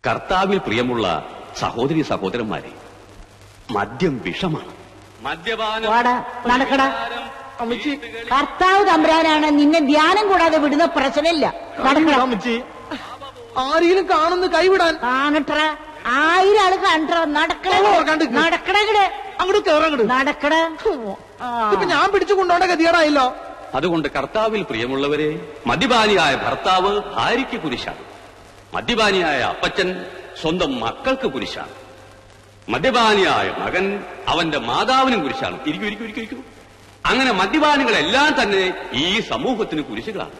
കർത്താവിൽ പ്രിയമുള്ള സഹോദരി സഹോദരന്മാരെ, മദ്യം വിഷമാണ്. മദ്യപാനം നടക്കടാ. കർത്താവ് തമ്പുരാനാണ്, നിന്നെ ധ്യാനം കൂടാതെ വിടുന്ന പ്രശ്നമില്ല. അമ്മച്ചി, ആരെങ്കിലും കാണുന്ന കൈവിടാൻ കാണട്ട, 1000 ആള് കണ്ടോ. നടക്കട അങ്ങോട്ട് കേറങ്ങട് നടക്കട. ഇപ്പൊ ഞാൻ പിടിച്ചു കൊണ്ടോണ്ട ഗതികേടായല്ലോ. അതുകൊണ്ട് കർത്താവിൽ പ്രിയമുള്ളവരെ, മദ്യപാനിയായ ഭർത്താവ് ഭാര്യയ്ക്ക് കുരിശാണ്. മദ്യപാനിയായ അപ്പച്ചൻ സ്വന്തം മക്കൾക്ക് കുരിശാണ്. മദ്യപാനിയായ മകൻ അവന്റെ മാതാവിനും കുരിശാണ്. ഇരിക്കൂ. അങ്ങനെ മദ്യപാനികളെല്ലാം തന്നെ ഈ സമൂഹത്തിന് കുരിശുകളാണ്.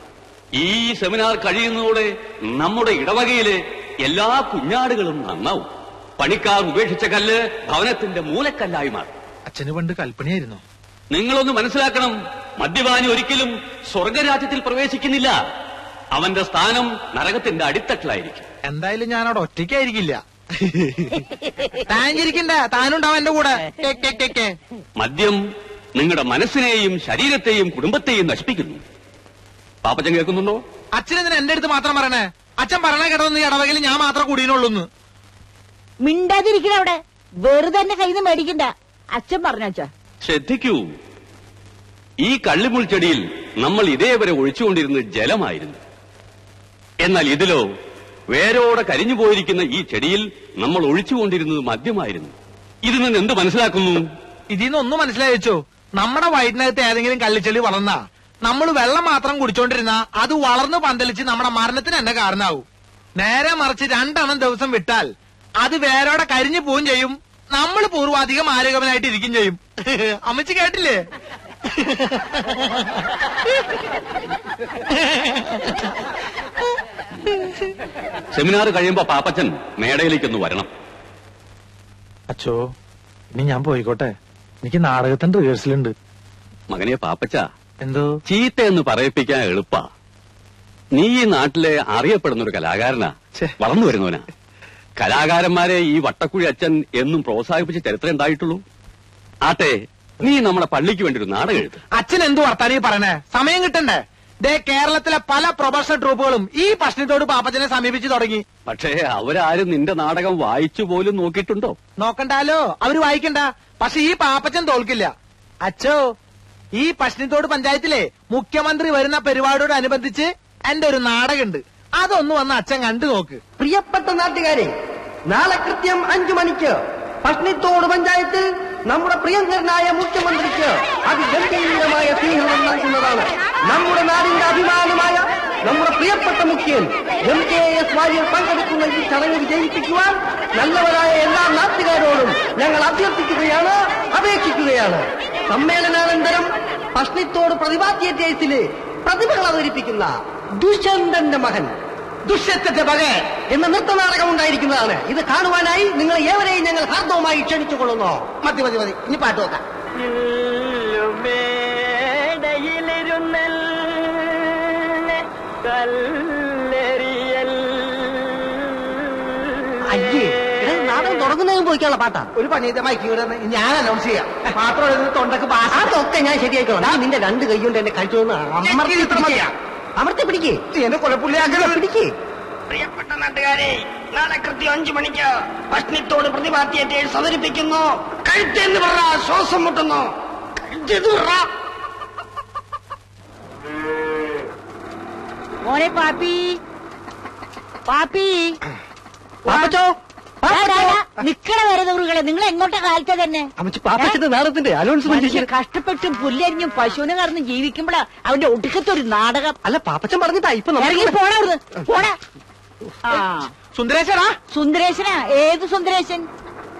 ഈ സെമിനാർ കഴിയുന്നതോടെ നമ്മുടെ ഇടവകയിലെ എല്ലാ കുഞ്ഞാടുകളും നന്നാവും. പണിക്കാർ ഉപേക്ഷിച്ച കല്ല് ഭവനത്തിന്റെ മൂലക്കല്ലായി മാറും. അച്ഛന് പണ്ട് കൽപ്പനയായിരുന്നു. നിങ്ങളൊന്ന് മനസ്സിലാക്കണം, മദ്യപാനി ഒരിക്കലും സ്വർഗരാജ്യത്തിൽ പ്രവേശിക്കുന്നില്ല. അവന്റെ സ്ഥാനം നരകത്തിന്റെ അടിത്തട്ടിലായിരിക്കും. എന്തായാലും ഞാൻ അവിടെ ഒറ്റയ്ക്കായിരിക്കില്ല. താനിരിക്കണ്ട, താനുണ്ടാവും എന്റെ കൂടെ. മദ്യം നിങ്ങളുടെ മനസ്സിനെയും ശരീരത്തെയും കുടുംബത്തെയും നശിപ്പിക്കുന്നു. പാപ്പച്ചൻ കേൾക്കുന്നുണ്ടോ? അച്ഛനെന്തിനാ എന്റെ അടുത്ത് മാത്രം പറയണേ? അച്ഛൻ പറഞ്ഞ കേട്ടതൊന്നും ഇടവകയിൽ ഞാൻ മാത്രം കൂടിയുള്ളൂന്ന്. മിണ്ടാതിരിക്കണ അവിടെ, വെറുതെ എന്റെ കയ്യിൽ നിന്ന് മേടിക്കണ്ട. അച്ഛൻ പറഞ്ഞാ ശ്രദ്ധിക്കൂ. ഈ കള്ളിമുൾ ചെടിയിൽ നമ്മൾ ഇതേവരെ ഒഴിച്ചുകൊണ്ടിരുന്നത് ജലമായിരുന്നു. എന്നാൽ ഇതിലോ വേരോടെ കരിഞ്ഞു പോയിരിക്കുന്ന ഈ ചെടിയിൽ നമ്മൾ ഒഴിച്ചുകൊണ്ടിരുന്നത് മദ്യമായിരുന്നു. ഇതിൽ നിന്ന് എന്ത് മനസ്സിലാക്കുന്നു? ഇതിന്ന് ഒന്നും മനസ്സിലായി വെച്ചോ. നമ്മുടെ വയറ്റിനകത്ത് ഏതെങ്കിലും കള്ളിച്ചെളി വളർന്നാ നമ്മൾ വെള്ളം മാത്രം കുടിച്ചോണ്ടിരുന്ന അത് വളർന്ന് പന്തലിച്ച് നമ്മുടെ മരണത്തിന് തന്നെ കാരണമാവും. നേരെ മറിച്ച് 2 ദിവസം വിട്ടാൽ അത് വേരോടെ കരിഞ്ഞു പോവുകയും ചെയ്യും. നമ്മൾ പൂർവാധികം ആരോഗ്യവനായിട്ട് ഇരിക്കും ചെയ്യും. അമ്മച്ചി കേട്ടില്ലേ? സെമിനാർ കഴിയുമ്പോ പാപ്പച്ചൻ മേടയിലേക്കൊന്ന് വരണം. അച്ചോ, ഇനി ഞാൻ പോയിക്കോട്ടെ. എനിക്ക് നാടകത്തിന്റെ റിഹേഴ്സലുണ്ട്. മകനെ പാപ്പച്ച, എന്തോ ചീത്തയെന്ന് പറയിപ്പിക്കാൻ എളുപ്പാ. നീ ഈ നാട്ടിലെ അറിയപ്പെടുന്ന ഒരു കലാകാരനാ, വളർന്നു വരുന്നവനാ. കലാകാരന്മാരെ ഈ വട്ടക്കുഴി അച്ഛൻ എന്നും പ്രോത്സാഹിപ്പിച്ച ചരിത്രം ഉണ്ടായിട്ടുള്ളൂ. ആട്ടെ, നീ നമ്മുടെ പള്ളിക്ക് വേണ്ടി ഒരു നാടകം എഴുത്ത്. അച്ഛൻ എന്തു വർത്താനീ പറയണേ? സമയം കിട്ടണ്ടേ? ദേ, കേരളത്തിലെ പല പ്രൊഫഷണൽ ട്രൂപ്പുകളും ഈ പ്രശ്നത്തോട് പാപ്പച്ചനെ സമീപിച്ചു തുടങ്ങി. പക്ഷേ അവരാരും നിന്റെ നാടകം വായിച്ചു പോലും നോക്കിയിട്ടുണ്ടോ? നോക്കണ്ടാലോ, അവര് വായിക്കണ്ട. പക്ഷെ ഈ പാപ്പച്ചൻ തോൽക്കില്ല. അച്ഛോ, ഈ പശ്ചിമത്തോട് പഞ്ചായത്തിലെ മുഖ്യമന്ത്രി വരുന്ന പരിപാടിയോടനുബന്ധിച്ച് എന്റെ ഒരു നാടകമുണ്ട്. അതൊന്ന് വന്ന് അച്ഛൻ കണ്ടു നോക്ക്. പ്രിയപ്പെട്ട നാട്ടുകാരെ, നാളെ കൃത്യം 5 മണിക്ക് പശ്ചിമത്തോട് പഞ്ചായത്തിൽ നമ്മുടെ പ്രിയങ്കരനായ മുഖ്യമന്ത്രിക്ക് അതിഗംഭീരമായ സ്വീകരണം നൽകുന്നതാണ്. നമ്മുടെ നാടിന്റെ അഭിമാനമായ നമ്മുടെ പ്രിയപ്പെട്ട മുഖ്യൻ MKS വാര്യർ പങ്കെടുക്കുന്ന ഈ ചടങ്ങ് വിജയിപ്പിക്കുവാൻ നല്ലവരായ എല്ലാ നാട്ടുകാരോടും ഞങ്ങൾ അഭ്യർത്ഥിക്കുകയാണ്, അപേക്ഷിക്കുകയാണ്. സമ്മേളനാനന്തരം പശ്ചിമത്തോട് പ്രതിഭാ തിയേറ്റേഴ്സിലെ പ്രതിഭകൾ അവതരിപ്പിക്കുന്ന ദുഷ്യന്തന്റെ മകൻ ദുഷ്യത്തിന്റെ മകൻ എന്ന നൃത്തനാടകം ഉണ്ടായിരിക്കുന്നതാണ്. ഇത് കാണുവാനായി നിങ്ങൾ ഏവരെയും ഞങ്ങൾ ഹാർദവുമായി ക്ഷണിച്ചുകൊള്ളുന്നു. മതി, ഇനി പാട്ട് നോക്കാം. അയ്യേ, നാടകം തുടങ്ങുന്നതിന് പോയിക്കാനുള്ള പാട്ടാ. ഒരു പണിയമായി ഞാൻ അനൗൺസ് ചെയ്യാം. മാത്രം തൊണ്ടക്ക് അതൊക്കെ ഞാൻ ശരിയായിക്കോളാം. നിന്റെ 2 കൈ കൊണ്ട് എന്നെ കഴിച്ചോന്ന് അമർത്തി പിടിക്കേ. എന്നെ കൊലപ്പുള്ളിയാക്കല പിടിക്കേ. പ്രിയപ്പെട്ട നാട്ടുകാരെ, നാളെ കൃത്യം 5 മണിക്ക് പശ്ചിമത്തോട് പ്രതിഭാ തിയേറ്റേഴ്സ് അവതരിപ്പിക്കുന്നു. കഴുത്തെന്ന് പറ, ശ്വാസം മുട്ടുന്നു. മോനെ പാപ്പി, നിക്കണ വരെ ദൂറുകളെ, നിങ്ങൾ എങ്ങോട്ടാ കാലത്തെ തന്നെ? പാപ്പച്ചന്റെ നാടകത്തിന്റെ അനൗൺസ്മെന്റ്. കഷ്ടപ്പെട്ടും പുല്ലരിഞ്ഞും പശുവിനെ കറന്നും ജീവിക്കുമ്പോഴാ അവന്റെ ഒടുക്കത്തൊരു നാടകം. അല്ല, പാപ്പച്ചൻ പറഞ്ഞിട്ടാ ഇപ്പൊ പോടാ. സുന്ദരേശനാ? സുന്ദരേശനാ? ഏത് സുന്ദരേശൻ?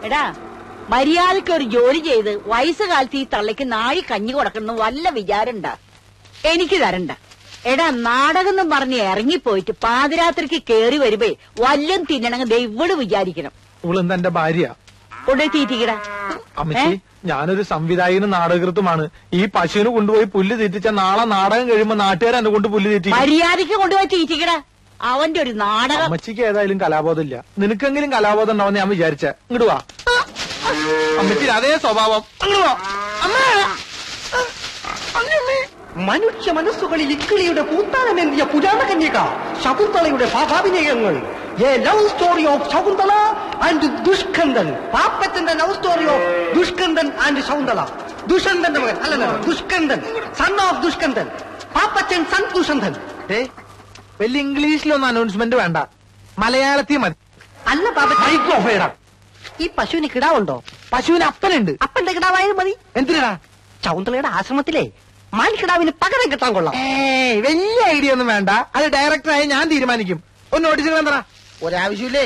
എടാ, മര്യാദയ്ക്ക് ഒരു ജോലി ചെയ്ത് വയസ്സുകാലത്ത് ഈ തള്ളയ്ക്ക് നാഴി കഞ്ഞി കൊടുക്കണം വല്ല വിചാരണ്ട. എനിക്ക് തരണ്ട. എടാ, നാടകം എന്നും പറഞ്ഞ് ഇറങ്ങിപ്പോയിട്ട് പാതിരാത്രിക്ക് കേറി വരുമ്പോ വല്ലതും തിന്നണമെങ്കിൽ ദൈവട് വിചാരിക്കണം. ഇവളെന്താ എന്റെ ഭാര്യ? കൊണ്ടുപോയി തീറ്റിക്കടാ. അമ്മച്ചി, ഞാനൊരു സംവിധായകനും നാടകൃത്തുമാണ്. ഈ പശുവിന് കൊണ്ടുപോയി പുല്ല് തീറ്റിച്ച നാളെ നാടകം കഴിയുമ്പോ നാട്ടുകാർ എന്നെ കൊണ്ട് പുല്ല് തീറ്റി. മര്യാദയ്ക്ക് കൊണ്ടുപോയി തീറ്റിക്കടാ. അവന്റെ ഒരു നാടകം. അമ്മച്ചിക്ക് ഏതായാലും കലാബോധം ഇല്ല. നിനക്കെങ്കിലും കലാബോധം ഉണ്ടാവുന്ന ഞാൻ വിചാരിച്ച. ഇങ്ങോട്ട് വാ. അമ്മച്ചി അതേ സ്വഭാവം. മനുഷ്യ മനസ്സുകളിൽ ഇക്കിളിയുടെ പൂത്താനമേന്തിയ പുരാണ കന്യക ശകുന്തളയുടെ ഭാവാഭിനയങ്ങൾ a love story of Shakuntala and Dushkandan. പാപ്പച്ചന്റെ love story of Dushkandan and Shakuntala. ദുഷ്യന്തന്റെ മകൻ അല്ലല്ലോ, Dushkandan, son of Dushkandan. Pappachan son Dushyanthan. വലിയ ഇംഗ്ലീഷിലൊന്നും അനൗൺസ്മെന്റ് വേണ്ട, മലയാളത്തിൽ മതി. അല്ല പാപ്പച്ചൻ, മൈക്രോഫേഡ. ഈ പശുവിന് കിടാവുണ്ടോ? പശുവിന് അപ്പനുണ്ട്. അപ്പന്റെ കിടാവായാലും മതി. എന്തിനാ? ശകുന്തളയുടെ ആശ്രമത്തിലെ മാൻകിടാവിന് പകരം കിട്ടാൻ കൊള്ളാം. വലിയ ഐഡിയ ഒന്നും വേണ്ട, അത് ഡയറക്ടറായി ഞാൻ തീരുമാനിക്കും. ഒന്ന് നോട്ടീസ് എന്താ? ഒരാവശ്യമില്ലേ?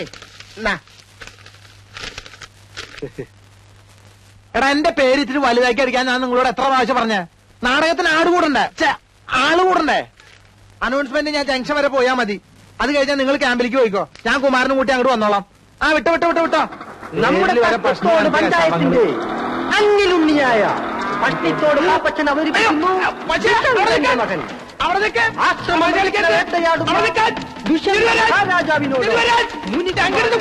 എടാ, എന്റെ പേര് ഇത്തിരി വലുതാക്കി അടിക്കാൻ ഞാൻ നിങ്ങളോട് എത്ര പ്രാവശ്യം പറഞ്ഞേ? നാടകത്തിന് ആള് കൂടണ്ടേ? അനൗൺസ്മെന്റ് ഞാൻ ജംഗ്ഷൻ വരെ പോയാ മതി. അത് കഴിഞ്ഞാൽ നിങ്ങൾ ക്യാമ്പിലേക്ക് പോയിക്കോ, ഞാൻ കുമാരനും കൂട്ടി അങ്ങോട്ട് വന്നോളാം. ആ വിട്ടോ. നമ്മുടെ പട്ടത്തോട് പഞ്ചായത്തിന്റെ അന്നിലുണ്ണിയായ പട്ടിത്തോട് പാപ്പച്ചൻ അവതരിപ്പിക്കുന്നു മകൻ. രാജാവിനോട്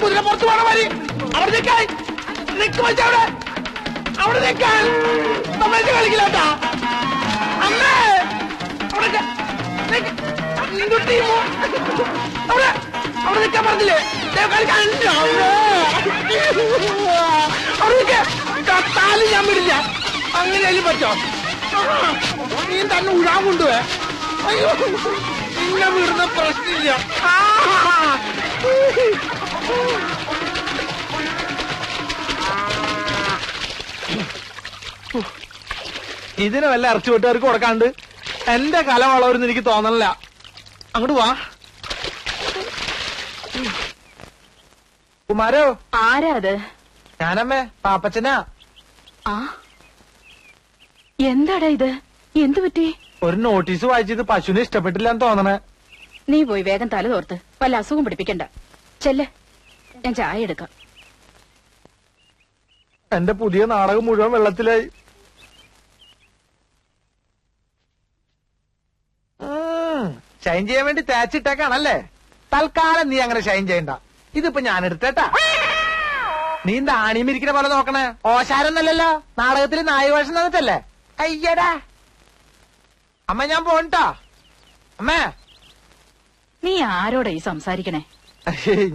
കുതിര പുറത്തു പോകണം. കളിക്കില്ലാട്ടാ അമ്മേ. അവിടെ നിൽക്കാൻ പറഞ്ഞില്ലേ? താലും ഞാൻ വിടില്ല. അങ്ങനെയാലും പറ്റോ? നീ തന്നെ ഉഴാൻ കൊണ്ടുപോയെ. അയ്യോ, നിന്നെ വിടുന്ന പ്രശ്നമില്ല. ഇതിന് വല്ല ഇറച്ചി വീട്ടുകാർക്ക് കൊടുക്കാണ്ട് എന്റെ കല വളവരുന്ന് എനിക്ക് തോന്നണില്ല. അങ്ങോട്ട് വാ. കുമാരോ. ആരാ അത്? ഞാനമ്മേ, പാപ്പച്ചനാ. ആ, എന്താടാ ഇത്? എന്തു പറ്റി? ഒരു നോട്ടീസ് വായിച്ചത് പശുവിനെ ഇഷ്ടപ്പെട്ടില്ലെന്ന് തോന്നണേ. നീ പോയി വേഗം തല തോർത്ത് വല്ല അസുഖം പിടിപ്പിക്കണ്ട. ചെല്ല്, ഞാൻ ചായ എടുക്കാം. എന്റെ പുതിയ നാടകം മുഴുവൻ വെള്ളത്തിലായി. ഷൈൻ ചെയ്യാൻ വേണ്ടി തേച്ചിട്ടേക്കാണല്ലേ? തൽക്കാലം നീ അങ്ങനെ ഷൈൻ ചെയ്യണ്ട. ഇതിപ്പോ ഞാൻ എടുത്തേട്ടാ. നീ എന്താ ആണിമിരിക്കുന്ന പോലെ നോക്കണേ? ഓശാരൊന്നല്ലല്ലോ, നാടകത്തിൽ നായവേഷം തന്നിട്ടല്ലേ? അയ്യടാ അമ്മ, ഞാൻ പോണ്ടാ. അമ്മേ, നീ ആരോടാ ഈ സംസാരിക്കണേ?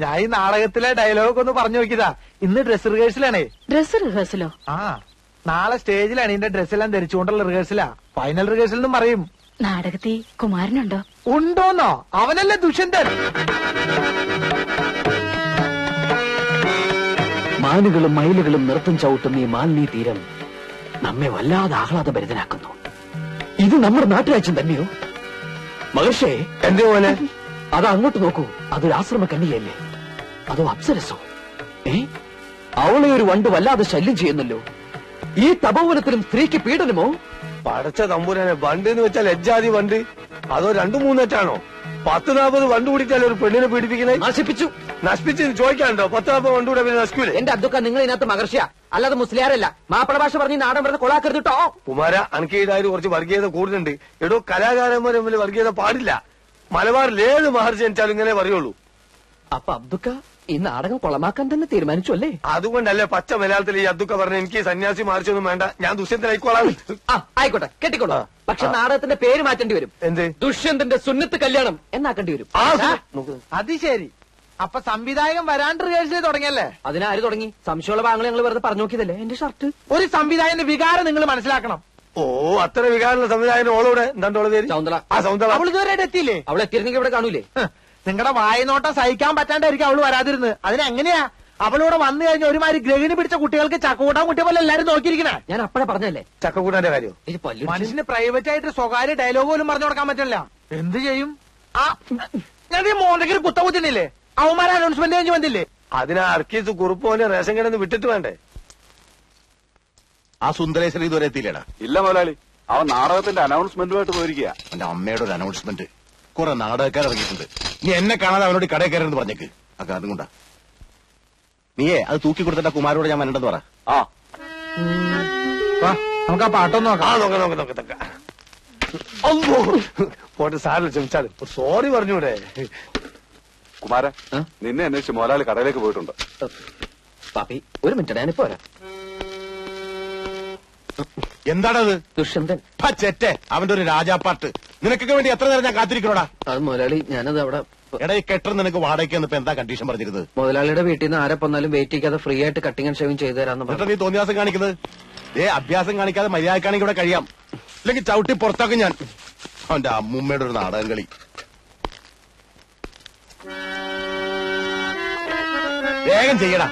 ഞാൻ ഈ നാടകത്തിലെ ഡയലോഗ് ഒന്ന് പറഞ്ഞു നോക്കിയതാ. ഇന്ന് ഡ്രസ് റിഹേഴ്സലാണേ. ഡ്രസ് റിഹേഴ്സലോ? ആ, നാളെ സ്റ്റേജിലാണ് ഇതിന്റെ ഡ്രസ്സെല്ലാം ധരിച്ചുകൊണ്ടുള്ള റിഹേഴ്സലാ. ഫൈനൽ റിഹേഴ്സൽ എന്നും പറയും. നാടകത്തിൽ കുമാരനുണ്ടോ? ഉണ്ടോന്നോ? അവനല്ലേ ദുഷ്യന്തൻ. മാനുകളും മയിലുകളും നൃത്തം ചവിട്ടുന്ന ഈ മാലിന്യ തീരം നമ്മെ വല്ലാതെ ആഹ്ലാദഭരിതനാക്കുന്നു. ഇത് നമ്മുടെ നാട്ടുരാജ്യം തന്നെയോ? മഹർഷേ, എന്റെ പോലെ അത് അങ്ങോട്ട് നോക്കൂ. അതൊരു ആശ്രമ കന്യകയല്ലേ? അതോ അപ്സരസോ? അവളെ ഒരു വണ്ട് വല്ലാതെ ശല്യം ചെയ്യുന്നല്ലോ. ഈ തപോവനത്തിലും സ്ത്രീക്ക് പീഡനമോ? പടച്ച തമ്പുരാനെ, വണ്ട് എന്ന് വെച്ചാൽ ലജ്ജാതി വണ്ട്. അതോ 2-3 10-40 വണ്ട് കൂടിയിട്ടല്ലേ ഒരു പെണ്ണിനെ പീഡിപ്പിക്കണേ? നശിപ്പിച്ച് ചോദിക്കാണ്ടോ? 10-40 വണ്ട് കൂടെ പിന്നെ നശിക്കൂലേ? എന്റെ അബ്ദുക്ക, നിങ്ങൾ ഇതിനകത്ത് മഹർഷിയ, അല്ലാതെ മുസ്ലിയാരല്ല. മാപ്പിള ഭാഷ പറഞ്ഞ് നാടൻ പറഞ്ഞ് കൊളാക്കരുത് കേട്ടോ. കുമാര, അനക്കീടായാലും കുറച്ച് വർഗീയത കൂടുതലുണ്ട്. എടോ, കലാകാരന്മാർ തമ്മിൽ വർഗീയത പാടില്ല. മലബാറിൽ ഏത് മഹർജി ജനിച്ചാലും ഇങ്ങനെ പറയുള്ളൂ. അപ്പൊ അബ്ദുക്ക ഈ നാടകം കൊളമാക്കാൻ തന്നെ തീരുമാനിച്ചു അല്ലേ? അതുകൊണ്ടല്ലേ പച്ച മലയാളത്തിൽ ഈ അബ്ദുക്ക പറഞ്ഞ എനിക്ക് സന്യാസി മഹർജിയൊന്നും വേണ്ട, ഞാൻ ദുഷ്യന്തനായിക്കോളാം. ആയിക്കോട്ടെ, കെട്ടിക്കോളൂ. പക്ഷെ നാടകത്തിന്റെ പേര് മാറ്റേണ്ടി വരും. എന്ത്? ദുഷ്യന്തന്റെ സുന്നത്ത് കല്യാണം എന്നാക്കേണ്ടി വരും. അത് ശരി. അപ്പൊ സംവിധായകൻ വരാണ്ട് റിഹേഴ്സൽ തുടങ്ങിയല്ലേ? അതിനാര് തുടങ്ങി? സംശയമുള്ള ഭാഗങ്ങൾ ഞങ്ങൾ വെറുതെ പറഞ്ഞു നോക്കിയതല്ലേ. എന്റെ ഷർട്ട്. ഒരു സംവിധായകന്റെ വികാരം നിങ്ങൾ മനസ്സിലാക്കണം. ഓ, അത്ര വികാരമുള്ള സംവിധായകൻ ഓളോടെ എന്താണ്ടോളെ പേര്? സൗന്ദല. ആ, സൗന്ദല. അവൾ ഇതുവരെ എത്തിയില്ലേ? അവൾ എത്തിയിരുന്നെങ്കിൽ ഇവിടെ കാണൂലേ? നിങ്ങളുടെ വായനോട്ടം സഹിക്കാൻ പറ്റാണ്ടായിരിക്കും അവള് വരാതിരുന്നത്. അതിനെങ്ങനെയാ അവളോട് വന്നു കഴിഞ്ഞ ഒരുമാതിരി ഗ്രഹിണി പിടിച്ച കുട്ടികൾക്ക് ചക്കൂട്ടാൻ കുട്ടിയെ പോലെ എല്ലാരും നോക്കിയിരിക്കണേ. ഞാൻ അപ്പഴേ പറഞ്ഞല്ലേ ചക്കക്കൂട്ടാന്റെ കാര്യം. മനുഷ്യന് പ്രൈവറ്റ് ആയിട്ട് സ്വകാര്യ ഡയലോഗ് പോലും പറഞ്ഞു കൊടുക്കാൻ പറ്റില്ല. എന്ത് ചെയ്യും? ആ, ഞാൻ ഈ മോന്തയ്ക്ക് കുത്ത കുത്തിനില്ലേ? അവന്മാരെ അനൗൺസ്മെന്റ് കഴിഞ്ഞ് വന്നില്ലേ? അതിനാ അർക്കീസ് കുറുപ്പോനെ റേഷൻ കിടന്ന് വിട്ടിട്ട് വേണ്ടേ? ആ സുന്ദരേശ്വരൻ ഇതുവരെ എത്തിയില്ലേടാ? ഇല്ല മുതലാളി, അവൻ നാടകത്തിന്റെ അനൗൺസ്മെന്റുമായിട്ട് പോയിരിക്കുക. എന്റെ അമ്മയുടെ ഒരു അനൗൺസ്മെന്റ്. കുറെ നാടകക്കാർ ഇറങ്ങിയിട്ടുണ്ട്. നീ എന്നെ കാണാതെ അവനോട് കടയിൽ കയറരുത് പറഞ്ഞേക്ക്. ആ കാരണം കൊണ്ടാ. നീയേ അത് തൂക്കി കൊടുത്തിട്ട് കുമാരോട് ഞാൻ വരണ്ടെന്ന് പറ. ആ, നമുക്ക് ആ പാട്ടൊന്നും നോക്കാം. പോട്ടെ, സാറിന് ക്ഷമിച്ചാലും സോറി പറഞ്ഞൂടെ? കുമാര, നിന്നെ അന്വേഷിച്ച് മുതലാളി കടയിലേക്ക് പോയിട്ടുണ്ട്. പാപ്പി, ഒരു മിനിറ്റ്, ഞാനിപ്പോ വരാം. എന്താണത്? ദുഷ്യന്തൻ. ചെറ്റെ, അവന്റെ ഒരു രാജാപ്പാട്ട്. നിനക്കൊക്കെ വേണ്ടി എത്ര നേരം ഞാൻ കാത്തിരിക്കണോടാ? അത് മുതലാളി, ഞാനത് അവിടെ എടാ ഈ കെട്ടർ നിനക്ക് വാടകയ്ക്ക് ഇപ്പൊ എന്താ കണ്ടീഷൻ പറഞ്ഞിരുന്നത്? മുതലാളിയുടെ വീട്ടിൽ നിന്ന് ആരെ വന്നാലും വെയിറ്റ് ചെയ്യാതെ ഫ്രീ ആയിട്ട് കട്ടിങ് ആൻഡ് ഷേവിംഗ് ചെയ്തു തരാന്ന് എന്നിട്ട് നീ തോന്നിയാസം കാണിക്കുന്നത്? അഭ്യാസം കാണിക്കാതെ മര്യാദക്കാണെങ്കിൽ ഇവിടെ കഴിയാം, അല്ലെങ്കിൽ ചവിട്ടി പുറത്താക്കും ഞാൻ. അവന്റെ അമ്മൂമ്മയുടെ ഒരു നാടകം കളി. വേഗം ചെയ്യടാ.